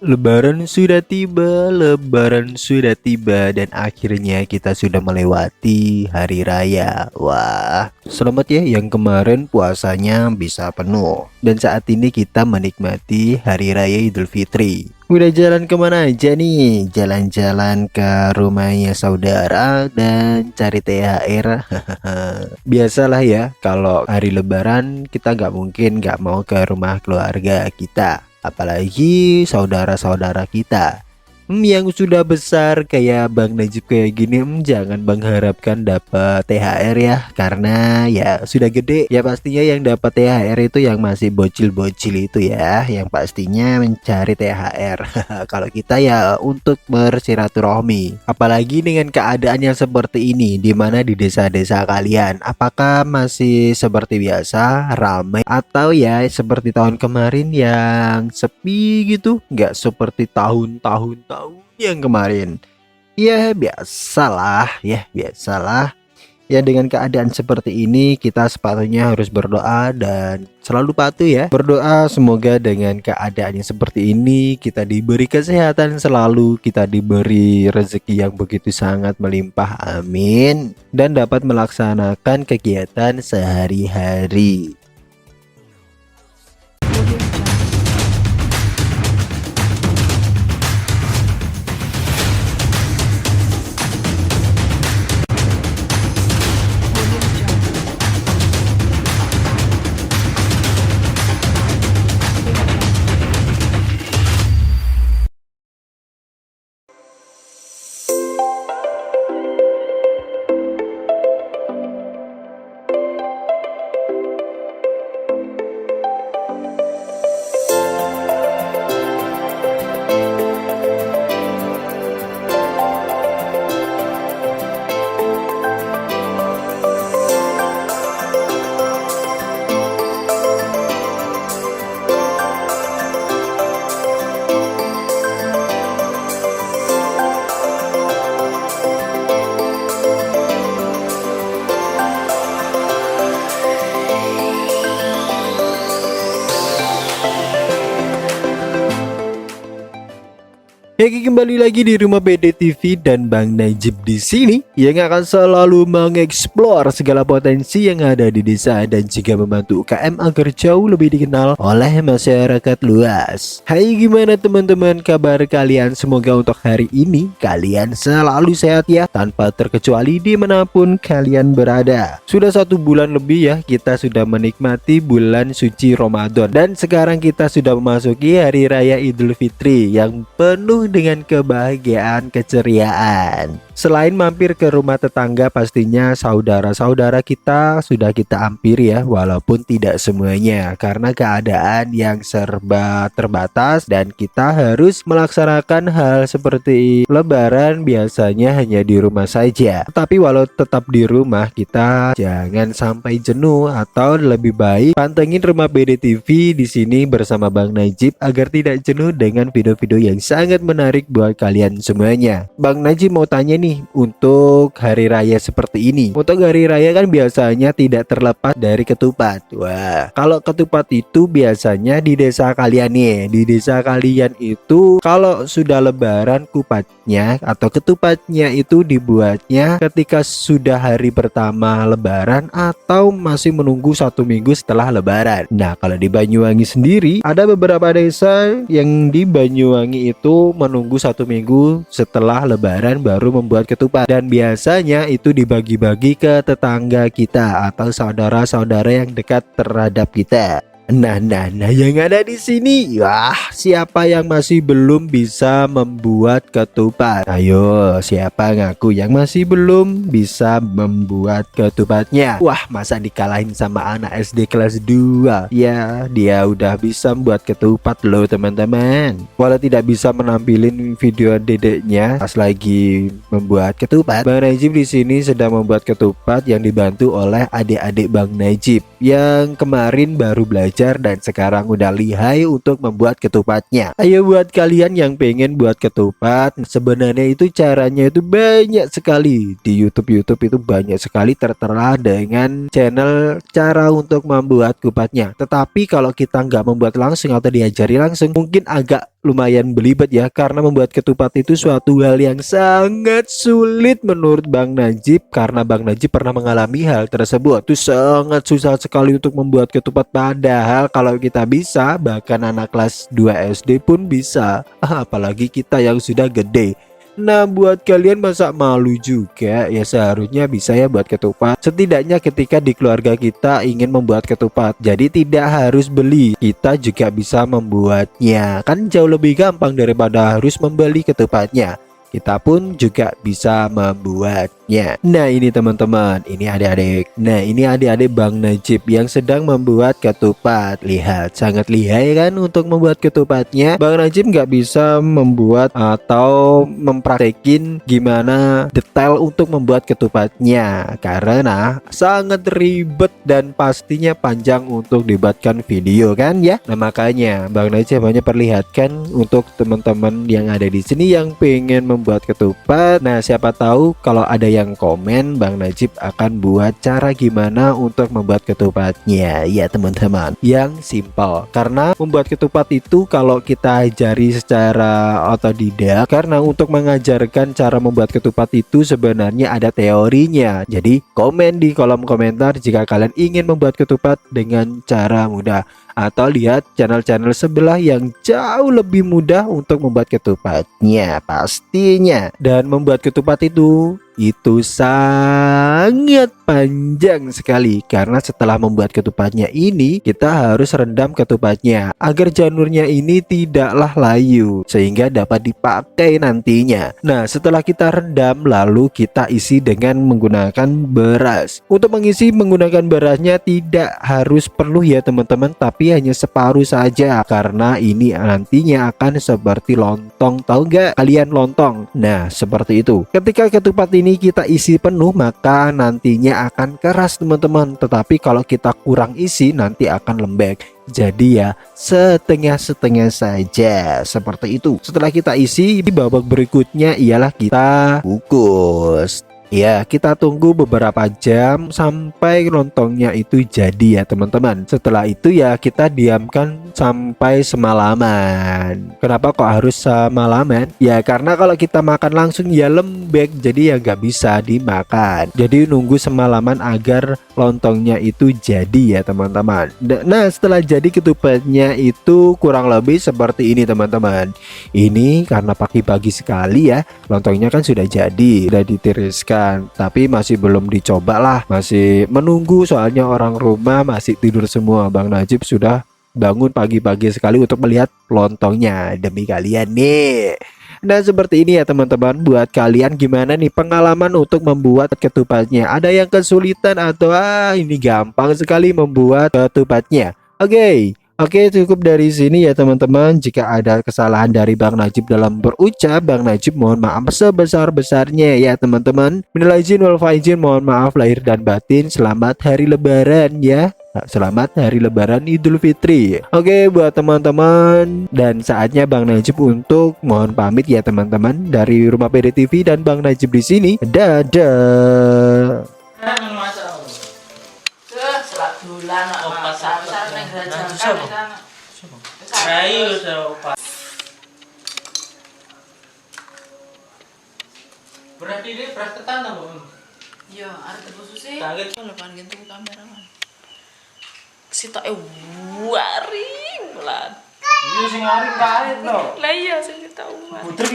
Lebaran sudah tiba dan akhirnya kita sudah melewati hari raya. Wah, selamat ya yang kemarin puasanya bisa penuh. Dan saat ini kita menikmati hari raya Idul Fitri. Udah jalan kemana aja nih? Jalan-jalan ke rumahnya saudara dan cari THR. Biasalah ya, kalau hari lebaran kita nggak mungkin nggak mau ke rumah keluarga kita, apalagi saudara-saudara kita yang sudah besar kayak Bang Najib kayak gini. Jangan Bang harapkan dapat THR ya, karena ya sudah gede ya, pastinya yang dapat THR itu yang masih bocil-bocil itu ya, yang pastinya mencari THR. Kalau kita ya untuk bersilaturahmi, apalagi dengan keadaan yang seperti ini, dimana di desa-desa kalian apakah masih seperti biasa ramai, atau ya seperti tahun kemarin yang sepi gitu, nggak seperti tahun-tahun yang kemarin. Ya biasalah, ya dengan keadaan seperti ini kita sepatutnya harus berdoa dan selalu patuh ya. Berdoa semoga dengan keadaan yang seperti ini kita diberi kesehatan selalu, kita diberi rezeki yang begitu sangat melimpah, amin, dan dapat melaksanakan kegiatan sehari-hari. Oke, kembali lagi di rumah BD TV dan Bang Najib di sini yang akan selalu mengeksplor segala potensi yang ada di desa dan juga membantu UKM agar jauh lebih dikenal oleh masyarakat luas. Hai, gimana teman-teman kabar kalian? Semoga untuk hari ini kalian selalu sehat ya, tanpa terkecuali dimanapun kalian berada. Sudah 1 bulan lebih ya kita sudah menikmati bulan suci Ramadan, dan sekarang kita sudah memasuki hari raya Idul Fitri yang penuh dengan kebahagiaan, keceriaan. Selain mampir ke rumah tetangga, pastinya saudara-saudara kita sudah kita hampiri ya, walaupun tidak semuanya karena keadaan yang serba terbatas dan kita harus melaksanakan hal seperti lebaran biasanya hanya di rumah saja. Tapi walau tetap di rumah, kita jangan sampai jenuh, atau lebih baik pantengin rumah BD TV di sini bersama Bang Najib agar tidak jenuh dengan video-video yang sangat menarik buat kalian semuanya. Bang Najib mau tanya nih, untuk hari raya seperti ini, untuk hari raya kan biasanya tidak terlepas dari ketupat. Wah, kalau ketupat itu biasanya di desa kalian nih, di desa kalian itu kalau sudah lebaran, kupatnya atau ketupatnya itu dibuatnya ketika sudah hari pertama lebaran atau masih menunggu 1 minggu setelah lebaran. Nah, kalau di Banyuwangi sendiri ada beberapa desa yang di Banyuwangi itu menunggu 1 minggu setelah lebaran baru membuat ketupat, dan biasanya itu dibagi-bagi ke tetangga kita atau saudara-saudara yang dekat terhadap kita. Nah, yang ada di sini, wah, siapa yang masih belum bisa membuat ketupat? Ayo, siapa ngaku yang masih belum bisa membuat ketupatnya? Wah, masa dikalahin sama anak SD kelas 2? Ya, dia udah bisa membuat ketupat loh teman-teman. Walau tidak bisa menampilin video dedeknya pas lagi membuat ketupat, Bang Najib di sini sedang membuat ketupat yang dibantu oleh adik-adik Bang Najib yang kemarin baru belajar belajar dan sekarang udah lihai untuk membuat ketupatnya. Ayo buat kalian yang pengen buat ketupat, sebenarnya itu caranya itu banyak sekali. Di YouTube itu banyak sekali tertera dengan channel cara untuk membuat kupatnya. Tetapi kalau kita nggak membuat langsung atau diajari langsung, mungkin agak lumayan belibet ya, karena membuat ketupat itu suatu hal yang sangat sulit menurut Bang Najib, karena Bang Najib pernah mengalami hal tersebut. Itu sangat susah sekali untuk membuat ketupat, padahal kalau kita bisa, bahkan anak kelas 2 SD pun bisa, apalagi kita yang sudah gede. Nah, buat kalian masa malu juga ya, seharusnya bisa ya buat ketupat. Setidaknya ketika di keluarga kita ingin membuat ketupat, jadi tidak harus beli, kita juga bisa membuatnya. Kan jauh lebih gampang daripada harus membeli ketupatnya. Kita pun juga bisa membuatnya. Nah ini teman-teman, ini adik-adik. Nah ini adik-adik Bang Najib yang sedang membuat ketupat. Lihat, sangat lihai kan untuk membuat ketupatnya. Bang Najib nggak bisa membuat atau mempraktekin gimana detail untuk membuat ketupatnya, karena sangat ribet dan pastinya panjang untuk dibuatkan video kan ya. Nah makanya Bang Najib hanya perlihatkan untuk teman-teman yang ada di sini yang pengen membuat ketupat. Nah siapa tahu kalau ada yang komen, Bang Najib akan buat cara gimana untuk membuat ketupatnya ya teman-teman, yang simpel. Karena membuat ketupat itu kalau kita ajari secara otodidak, karena untuk mengajarkan cara membuat ketupat itu sebenarnya ada teorinya. Jadi komen di kolom komentar jika kalian ingin membuat ketupat dengan cara mudah, atau lihat channel-channel sebelah yang jauh lebih mudah untuk membuat ketupatnya pastinya. Dan membuat ketupat itu sangat panjang sekali, karena setelah membuat ketupatnya ini kita harus rendam ketupatnya agar janurnya ini tidaklah layu sehingga dapat dipakai nantinya. Nah setelah kita rendam lalu kita isi dengan menggunakan beras. Untuk mengisi menggunakan berasnya tidak harus penuh ya teman-teman, tapi hanya separuh saja, karena ini nantinya akan seperti lontong. Tahu nggak kalian lontong? Nah seperti itu. Ketika ketupat ini kita isi penuh maka nantinya akan keras teman-teman, tetapi kalau kita kurang isi nanti akan lembek. Jadi ya setengah-setengah saja seperti itu. Setelah kita isi, babak berikutnya ialah kita kukus. Ya kita tunggu beberapa jam sampai lontongnya itu jadi ya teman-teman. Setelah itu ya kita diamkan sampai semalaman. Kenapa kok harus semalaman? Ya karena kalau kita makan langsung ya lembek, jadi ya nggak bisa dimakan. Jadi nunggu semalaman agar lontongnya itu jadi ya teman-teman. Nah setelah jadi ketupatnya itu kurang lebih seperti ini teman-teman. Ini karena pagi-pagi sekali ya, lontongnya kan sudah jadi, sudah ditiriskan, tapi masih belum dicoba lah, masih menunggu soalnya orang rumah masih tidur semua. Bang Najib sudah bangun pagi-pagi sekali untuk melihat lontongnya demi kalian nih. Nah seperti ini ya teman-teman, buat kalian gimana nih pengalaman untuk membuat ketupatnya? Ada yang kesulitan atau ini gampang sekali membuat ketupatnya? Oke, cukup dari sini ya teman-teman. Jika ada kesalahan dari Bang Najib dalam berucap, Bang Najib mohon maaf sebesar-besarnya ya teman-teman. Minal aidin wal faizin, mohon maaf lahir dan batin. Selamat hari lebaran ya. Selamat hari lebaran Idul Fitri. Oke buat teman-teman, dan saatnya Bang Najib untuk mohon pamit ya teman-teman dari Rumah PD TV dan Bang Najib di sini. Dadah. Berarti dia beras ketan tak, Bu? Iya, arep khususnya. Kaget. Lepan gitu kameraman. Sitoke waring bulan. Iya sing aring karet no. Lah iya sing tau. Putri